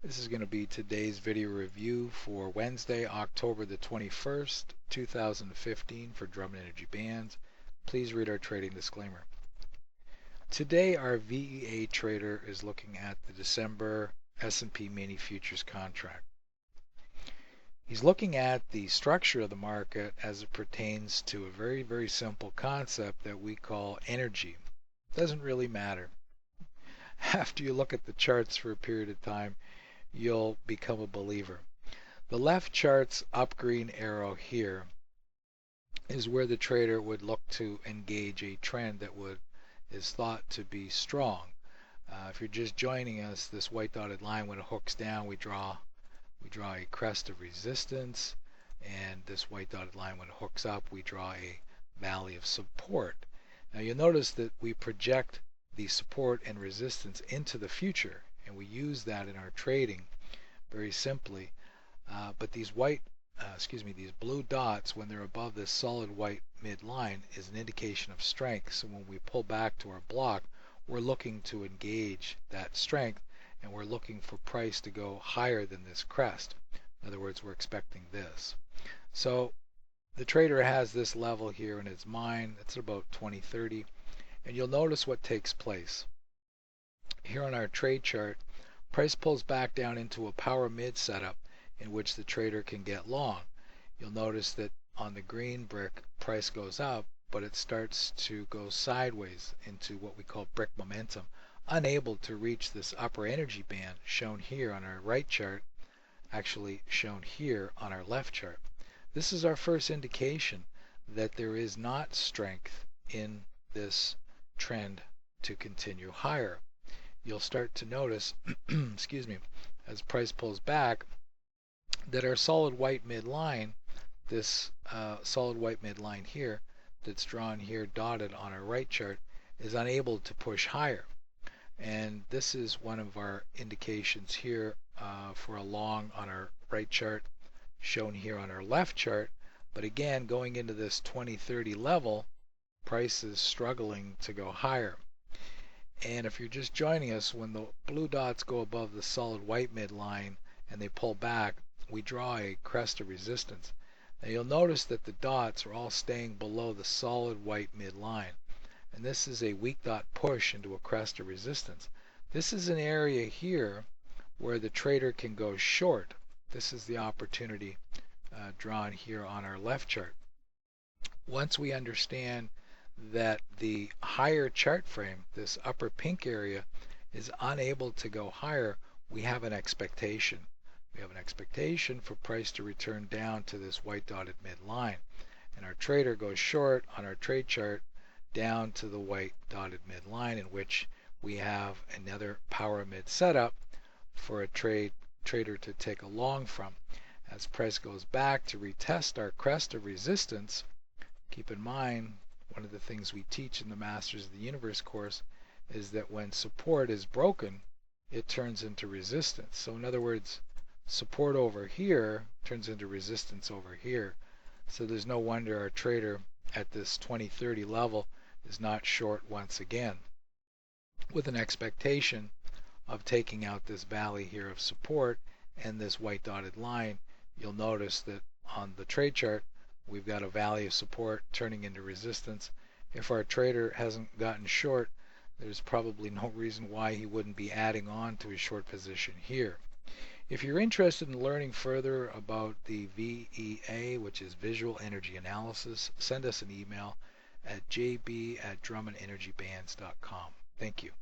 This is going to be today's video review for Wednesday, October the 21st, 2015 for Drummond Energy Bands. Please read our trading disclaimer. Today our VEA trader is looking at the December S&P Mini Futures contract. He's looking at the structure of the market as it pertains to a very simple concept that we call energy. It doesn't really matter. After you look at the charts for a period of time, you'll become a believer. The left chart's up green arrow here is where the trader would look to engage a trend that is thought to be strong. If you're just joining us, this white dotted line, when it hooks down, we draw a crest of resistance, and this white dotted line, when it hooks up, we draw a valley of support. Now you'll notice that we project the support and resistance into the future, and we use that in our trading very simply. But these these blue dots, when they're above this solid white midline, is an indication of strength. So when we pull back to our block, we're looking to engage that strength, and we're looking for price to go higher than this crest. In other words, we're expecting this. So the trader has this level here in his mind. It's about 2030, and you'll notice what takes place. Here on our trade chart, price pulls back down into a power mid setup in which the trader can get long. You'll notice that on the green brick, price goes up, but it starts to go sideways into what we call brick momentum, unable to reach this upper energy band shown here on our right chart, actually shown here on our left chart. This is our first indication that there is not strength in this trend to continue higher. You'll start to notice as price pulls back, that our solid white midline, this solid white midline here that's drawn here dotted on our right chart, is unable to push higher. And this is one of our indications here for a long on our right chart, shown here on our left chart. But again, going into this 2030 level, price is struggling to go higher. And if you're just joining us, when the blue dots go above the solid white midline and they pull back, we draw a crest of resistance. Now you'll notice that the dots are all staying below the solid white midline, and this is a weak dot push into a crest of resistance. This is an area here where the trader can go short. This is the opportunity drawn here on our left chart. Once we understand that the higher chart frame, this upper pink area, is unable to go higher, we have an expectation. We have an expectation for price to return down to this white dotted midline, and our trader goes short on our trade chart down to the white dotted midline, in which we have another power mid setup for a trader to take a long from. As price goes back to retest our crest of resistance, keep in mind, one of the things we teach in the Masters of the Universe course is that when support is broken, it turns into resistance. So in other words, support over here turns into resistance over here. So there's no wonder our trader at this 2030 level is not short once again, with an expectation of taking out this valley here of support and this white dotted line. You'll notice that on the trade chart, we've got a valley of support turning into resistance. If our trader hasn't gotten short, there's probably no reason why he wouldn't be adding on to his short position here. If you're interested in learning further about the VEA, which is Visual Energy Analysis, send us an email at jb@drummondenergybands.com. Thank you.